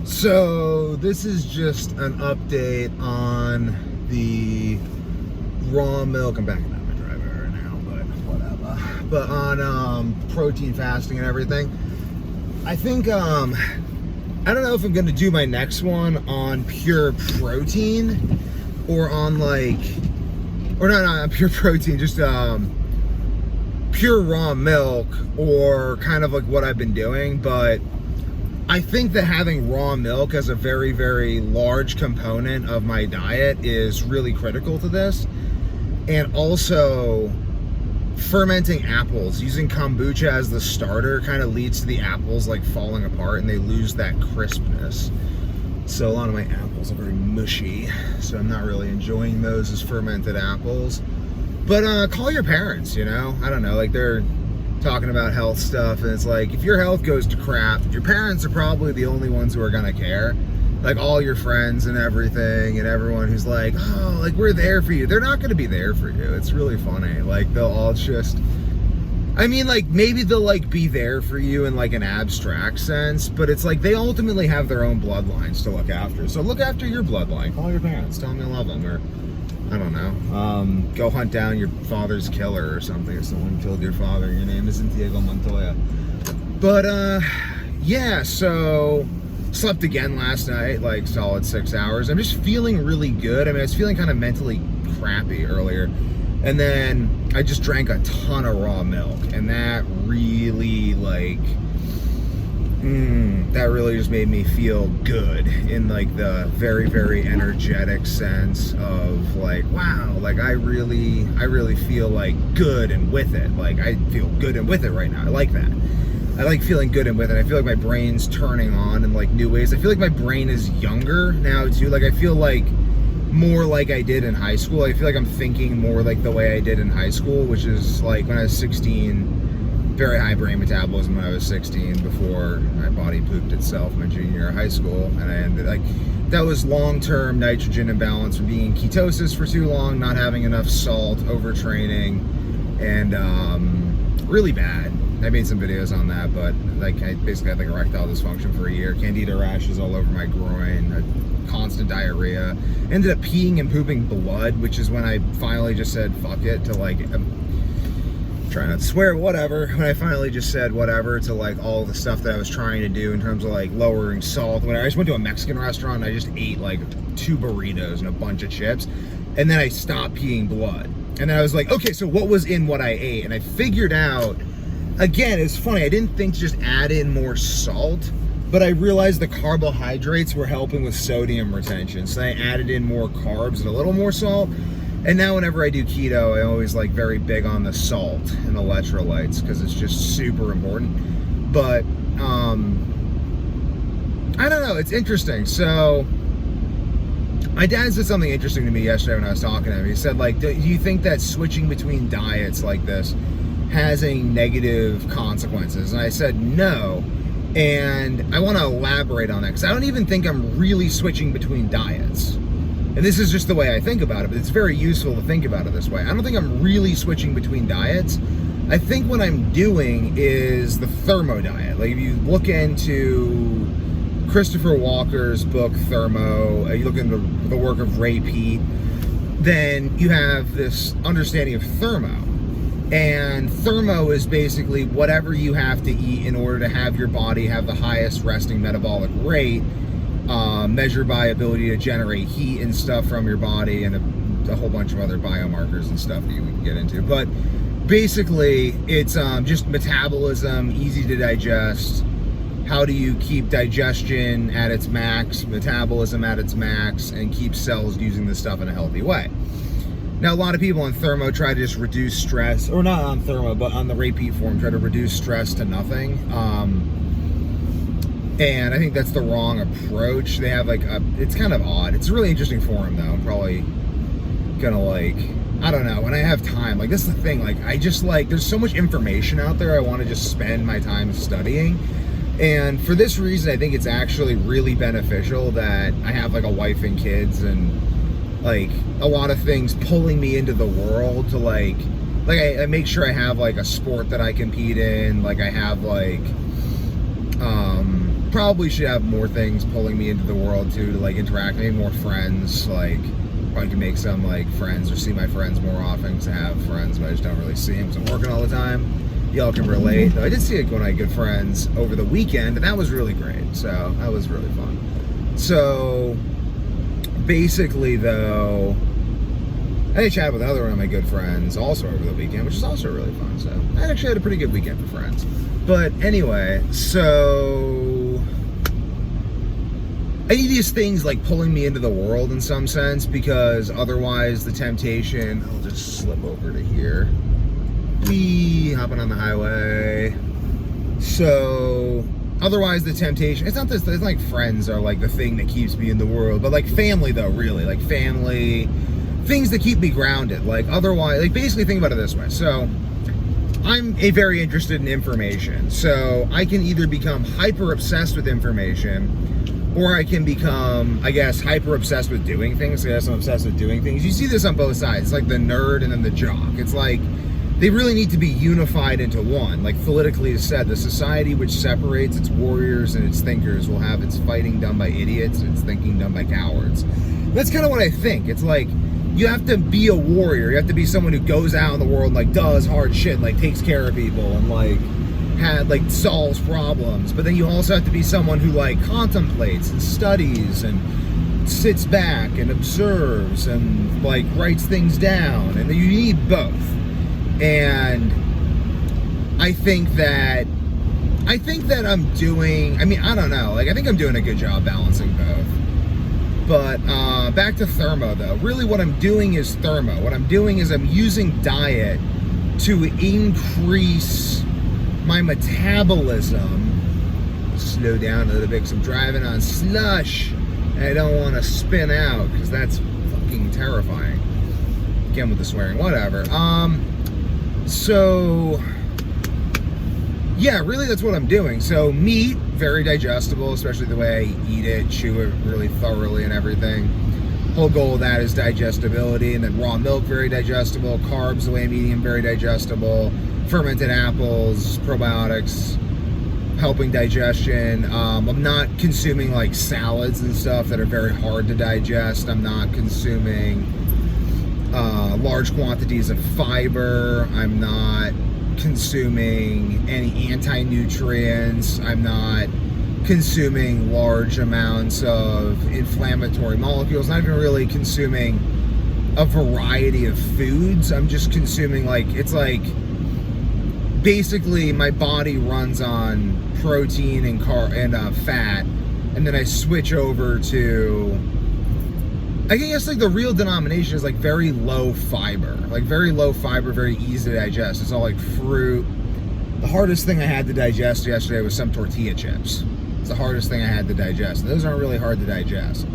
So this is just an update on the raw milk. I'm backing out my driveway right now, but whatever. But on protein fasting and everything. I think I don't know if I'm gonna do my next one on pure protein or on not pure protein, just pure raw milk, or kind of like what I've been doing. But I think that having raw milk as a very, very large component of my diet is really critical to this. And also, fermenting apples, using kombucha as the starter, kind of leads to the apples like falling apart and they lose that crispness. So a lot of my apples are very mushy, so I'm not really enjoying those as fermented apples. But call your parents, you know? I don't know, like they're talking about health stuff, and it's like, if your health goes to crap, your parents are probably the only ones who are gonna care. Like all your friends and everything, and everyone who's like, oh, like we're there for you. They're not gonna be there for you. It's really funny. Like they'll all just, I mean, like maybe they'll like be there for you in like an abstract sense, but it's like they ultimately have their own bloodlines to look after. So look after your bloodline. Call your parents, tell them you love them, or I don't know, go hunt down your father's killer or something. If someone killed your father, your name isn't Diego Montoya. But yeah, so slept again last night, like solid 6 hours. I'm just feeling really good. I mean, I was feeling kind of mentally crappy earlier, and then I just drank a ton of raw milk, and that really that really just made me feel good in like the very, very energetic sense of like, wow, like I really feel like good and with it. Like I feel good and with it right now. I like that. I like feeling good and with it. I feel like my brain's turning on in like new ways. I feel like my brain is younger now too. Like I feel like more like I did in high school. I feel like I'm thinking more like the way I did in high school, which is like when I was 16, very high brain metabolism when I was 16, before my body pooped itself my junior year of high school. And I ended like, that was long-term nitrogen imbalance from being in ketosis for too long, not having enough salt, overtraining, and really bad. I made some videos on that, but like I basically had like erectile dysfunction for a year, candida rashes all over my groin, constant diarrhea, ended up peeing and pooping blood, which is when I finally just said fuck it to like, try not to swear, whatever, when I finally just said whatever to like all the stuff that I was trying to do in terms of like lowering salt. When I just went to a Mexican restaurant, I just ate like 2 burritos and a bunch of chips, and then I stopped peeing blood. And then I was like, okay, so what was in what I ate? And I figured out, again, it's funny, I didn't think to just add in more salt, but I realized the carbohydrates were helping with sodium retention. So I added in more carbs and a little more salt. And now whenever I do keto, I always like very big on the salt and electrolytes because it's just super important. But I don't know, it's interesting. So my dad said something interesting to me yesterday when I was talking to him. He said, like, do you think that switching between diets like this has any negative consequences? And I said no. And I want to elaborate on that because I don't even think I'm really switching between diets. And this is just the way I think about it, but it's very useful to think about it this way. I don't think I'm really switching between diets. I think what I'm doing is the Thermo diet. Like if you look into Christopher Walker's book, Thermo, you look into the work of Ray Peat, then you have this understanding of Thermo. And Thermo is basically whatever you have to eat in order to have your body have the highest resting metabolic rate, measured by ability to generate heat and stuff from your body, and a whole bunch of other biomarkers and stuff that we can get into. But basically, it's just metabolism, easy to digest. How do you keep digestion at its max, metabolism at its max, and keep cells using this stuff in a healthy way? Now, a lot of people on Thermo try to just reduce stress, or not on Thermo, but on the Ray Peat form, try to reduce stress to nothing. And I think that's the wrong approach. They have like it's kind of odd. It's a really interesting forum though. I'm probably gonna like, I don't know, when I have time, like this is the thing, like I just like, there's so much information out there I want to just spend my time studying. And for this reason, I think it's actually really beneficial that I have like a wife and kids and like a lot of things pulling me into the world to like I make sure I have like a sport that I compete in. Like I have like, probably should have more things pulling me into the world too, to like interact, maybe more friends, like probably can make some like friends or see my friends more often, because I have friends but I just don't really see them because I'm working all the time. Y'all can relate. Though I did see one of my good friends over the weekend, and that was really great. So that was really fun. So basically though, I chatted with another one of my good friends also over the weekend, which is also really fun. So I actually had a pretty good weekend for friends. But anyway, so I need these things like pulling me into the world in some sense, because otherwise the temptation, I'll just slip over to here. Hopping on the highway. So otherwise the temptation, it's not like friends are like the thing that keeps me in the world, but like family though, really, like family, things that keep me grounded. Like otherwise, like basically think about it this way. So I'm very interested in information. So I can either become hyper obsessed with information, or I can become, I guess, hyper obsessed with doing things. I guess I'm obsessed with doing things. You see this on both sides. It's like the nerd and then the jock. It's like they really need to be unified into one. Like politically is said, the society which separates its warriors and its thinkers will have its fighting done by idiots and its thinking done by cowards. That's kind of what I think. It's like you have to be a warrior. You have to be someone who goes out in the world and like does hard shit, like takes care of people and like solves problems. But then you also have to be someone who like contemplates and studies and sits back and observes and like writes things down. And you need both. And I think that I'm doing, I mean, I don't know, like I think I'm doing a good job balancing both. But back to Thermo though. Really what I'm doing is Thermo. What I'm doing is I'm using diet to increase my metabolism. Slow down a little bit because I'm driving on slush and I don't want to spin out because that's fucking terrifying. Again with the swearing, whatever. So yeah, really that's what I'm doing. So meat, very digestible, especially the way I eat it, chew it really thoroughly and everything. Whole goal of that is digestibility. And then raw milk, very digestible. Carbs, the way I'm eating them, very digestible. Fermented apples, probiotics, helping digestion. I'm not consuming like salads and stuff that are very hard to digest. I'm not consuming large quantities of fiber. I'm not consuming any anti-nutrients. I'm not consuming large amounts of inflammatory molecules. Not even really consuming a variety of foods. I'm just consuming like, it's like basically my body runs on protein and fat, and then I switch over to, I guess like the real denomination is like very low fiber, very easy to digest. It's all like fruit. The hardest thing I had to digest yesterday was some tortilla chips. It's the hardest thing I had to digest. And those aren't really hard to digest.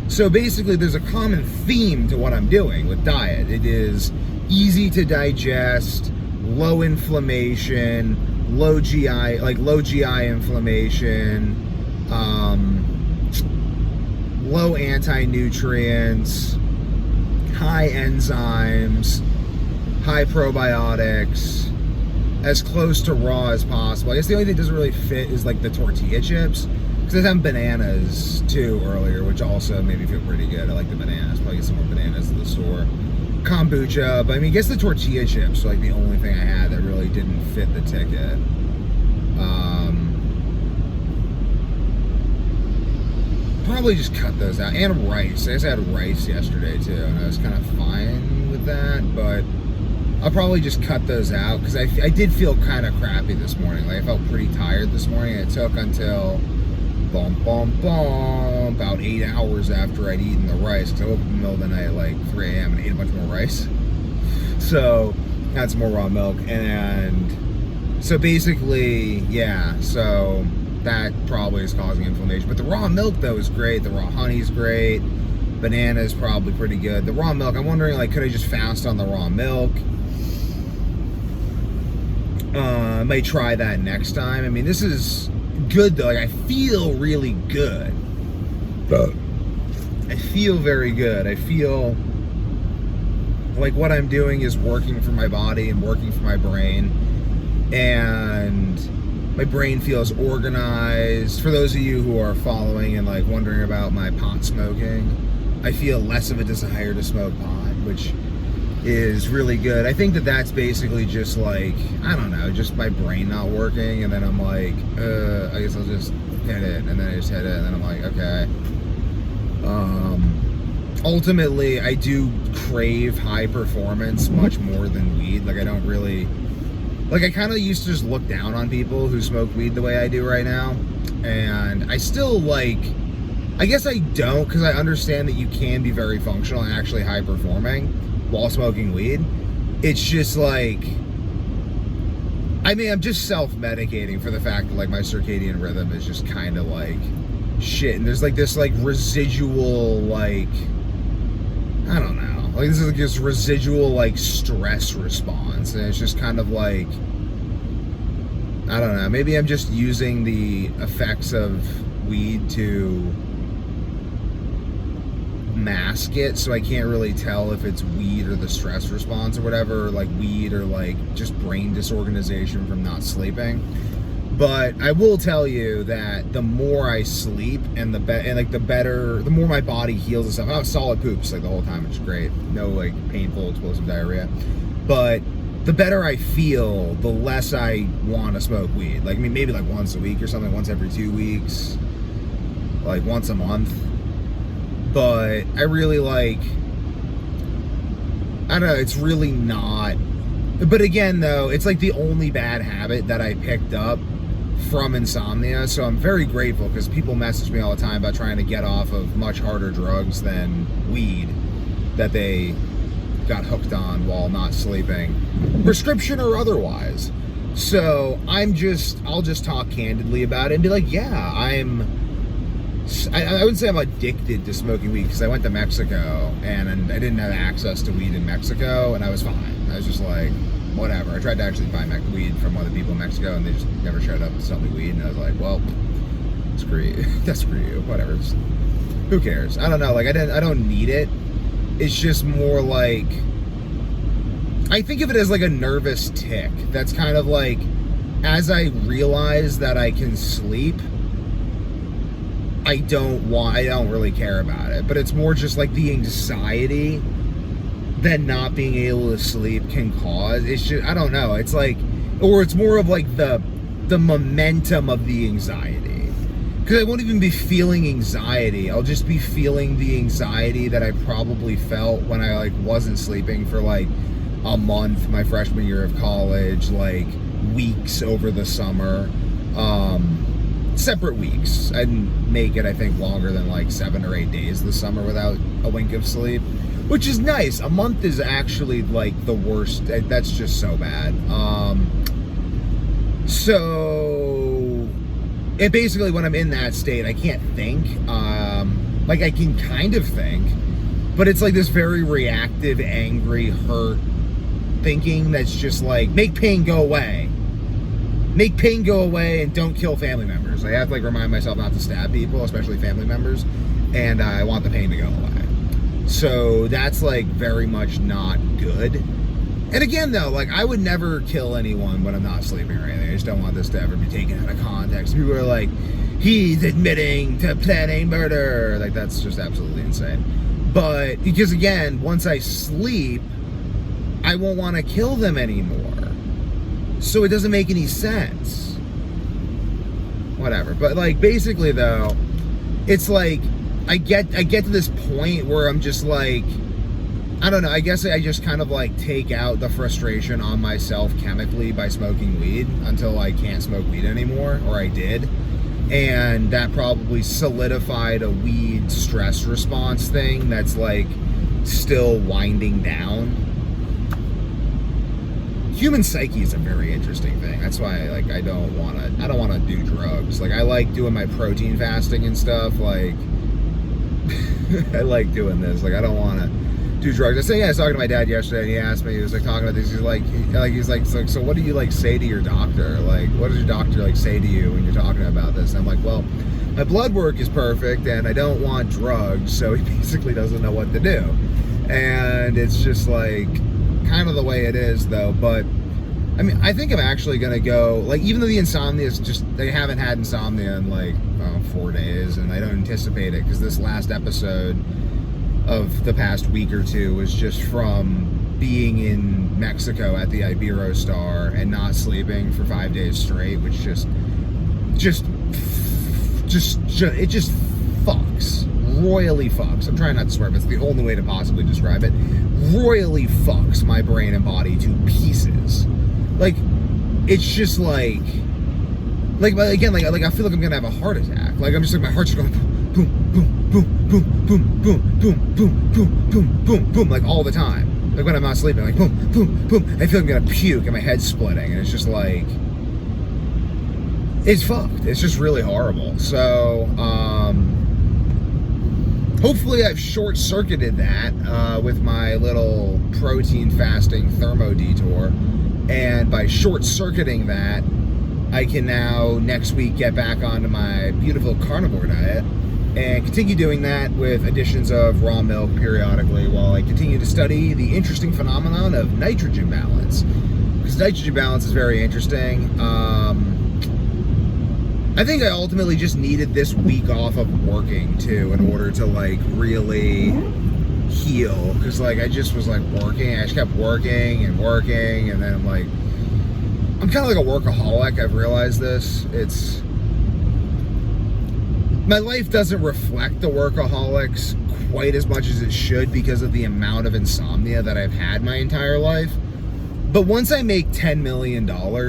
So basically there's a common theme to what I'm doing with diet. It is easy to digest, low inflammation, low GI inflammation, low anti-nutrients, high enzymes, high probiotics, as close to raw as possible. I guess the only thing that doesn't really fit is like the tortilla chips, because I had bananas too earlier, which also made me feel pretty good. I like the bananas. Probably get some more bananas at the store. Kombucha, but I mean, I guess the tortilla chips were like the only thing I had that really didn't fit the ticket. Probably just cut those out. And rice. I guess I had rice yesterday too, and I was kind of fine with that, but I'll probably just cut those out because I did feel kind of crappy this morning. Like I felt pretty tired this morning. It took until about 8 hours after I'd eaten the rice, because I woke up in the middle of the night at like 3 a.m. and ate a bunch more rice. So had some more raw milk, and so basically, yeah, so that probably is causing inflammation. But the raw milk though is great. The raw honey is great. Banana is probably pretty good. The raw milk, I'm wondering, like, could I just fast on the raw milk? I might try that next time. I mean, this is good though. Like, I feel really good. I feel very good. I feel like what I'm doing is working for my body and working for my brain. And my brain feels organized. For those of you who are following and like wondering about my pot smoking, I feel less of a desire to smoke pot, which is really good. I think that that's basically just like, I don't know, just my brain not working, and then I'm like, I guess I'll just hit it, and then I just hit it, and then I'm like, okay. Ultimately, I do crave high performance much more than weed. Like, I don't really... Like, I kind of used to just look down on people who smoke weed the way I do right now. And I still, like... I guess I don't, because I understand that you can be very functional and actually high performing while smoking weed. It's just, like... I mean, I'm just self-medicating for the fact that, like, my circadian rhythm is just kind of, like, shit. And there's, like, this, like, residual, like... I don't know. Like, this is like this residual, like, stress response. And it's just kind of like, I don't know. Maybe I'm just using the effects of weed to mask it, so I can't really tell if it's weed or the stress response or whatever, or like weed or like just brain disorganization from not sleeping. But I will tell you that the more I sleep and the more my body heals and stuff. I have solid poops like the whole time, which is great. No like painful explosive diarrhea. But the better I feel, the less I want to smoke weed. Like, I mean, maybe like once a week or something, once every 2 weeks, like once a month. But I really like, I don't know, it's really not. But again, though, it's like the only bad habit that I picked up from insomnia, so I'm very grateful, because people message me all the time about trying to get off of much harder drugs than weed that they got hooked on while not sleeping, prescription or otherwise. So I'll just talk candidly about it and be like, yeah, I wouldn't say I'm addicted to smoking weed, because I went to Mexico and I didn't have access to weed in Mexico, and I was fine. I was just like, whatever. I tried to actually buy weed from other people in Mexico, and they just never showed up to sell me weed, and I was like, well, screw you. Screw you. Whatever. Who cares? I don't know. Like, I don't need it. It's just more like, I think of it as like a nervous tick. That's kind of like, as I realize that I can sleep, I don't really care about it. But it's more just like the anxiety that not being able to sleep can cause. It's just, I don't know. It's like, or it's more of like the momentum of the anxiety. Because I won't even be feeling anxiety. I'll just be feeling the anxiety that I probably felt when I like wasn't sleeping for like a month my freshman year of college, like weeks over the summer. Separate weeks. I didn't make it, I think, longer than like 7 or 8 days this summer without a wink of sleep, which is nice. A month is actually like the worst. That's just so bad. And basically when I'm in that state, I can't think. Like, I can kind of think, but it's like this very reactive, angry, hurt thinking that's just like, make pain go away. Make pain go away and don't kill family members. I have to like remind myself not to stab people, especially family members, and I want the pain to go away. So that's like very much not good. And again, though, like, I would never kill anyone when I'm not sleeping or anything. I just don't want this to ever be taken out of context. People are like, he's admitting to planning murder. Like, that's just absolutely insane. But because again, once I sleep, I won't want to kill them anymore. So it doesn't make any sense. Whatever. But like, basically though, it's like I get to this point where I'm just like, I don't know, I guess I just kind of like take out the frustration on myself chemically by smoking weed until I can't smoke weed anymore, or I did. And that probably solidified a weed stress response thing that's like still winding down. Human psyche is a very interesting thing. That's why like I don't want to do drugs. Like, I like doing my protein fasting and stuff. Like I like doing this. Like, I don't want to do drugs. I was talking to my dad yesterday, and he asked me, he was like talking about this. He's like, so what do you like say to your doctor? Like, what does your doctor like say to you when you're talking about this? And I'm like, well, my blood work is perfect, and I don't want drugs. So he basically doesn't know what to do, and it's just like kind of the way it is, though. But I mean, I think I'm actually gonna go, like, even though the insomnia is just, they haven't had insomnia in like 4 days, and I don't anticipate it because this last episode of the past week or two was just from being in Mexico at the Iberostar and not sleeping for 5 days straight, which it just fucks, royally fucks. I'm trying not to swear, but it's the only way to possibly describe it. Royally fucks my brain and body to pieces. Like, it's just like again, like I feel like I'm gonna have a heart attack. Like, I'm just like, my heart's just going boom, boom, boom, boom, boom, boom, boom, boom, boom, boom, boom, boom, like all the time. Like when I'm not sleeping, like boom, boom, boom. I feel like I'm gonna puke and my head's splitting, and it's just like, it's fucked. It's just really horrible. So, hopefully I've short-circuited that with my little protein fasting Thermo detour. And by short-circuiting that, I can now, next week, get back onto my beautiful carnivore diet and continue doing that with additions of raw milk periodically while I continue to study the interesting phenomenon of nitrogen balance. Because nitrogen balance is very interesting. I think I ultimately just needed this week off of working, too, in order to, like, really heal. Because, like, I just was, like, working. I just kept working, and then I'm like, I'm kind of like a workaholic. I've realized this. It's, my life doesn't reflect the workaholics quite as much as it should because of the amount of insomnia that I've had my entire life. But once I make $10 million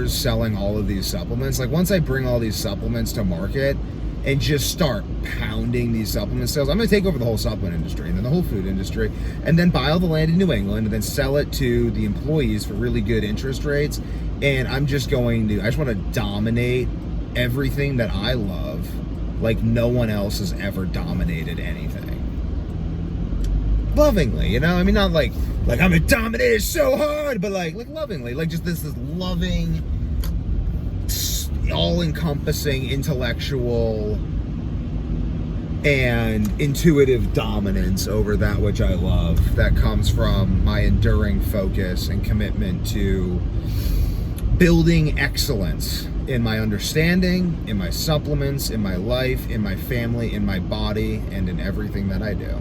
selling all of these supplements, like once I bring all these supplements to market and just start pounding these supplement sales, I'm going to take over the whole supplement industry and then the whole food industry, and then buy all the land in New England and then sell it to the employees for really good interest rates. And I just want to dominate everything that I love like no one else has ever dominated anything. Lovingly, you know? I mean, not like I'm gonna dominate it so hard, but like lovingly, like just this loving, all-encompassing, intellectual and intuitive dominance over that which I love, that comes from my enduring focus and commitment to building excellence in my understanding, in my supplements, in my life, in my family, in my body, and in everything that I do.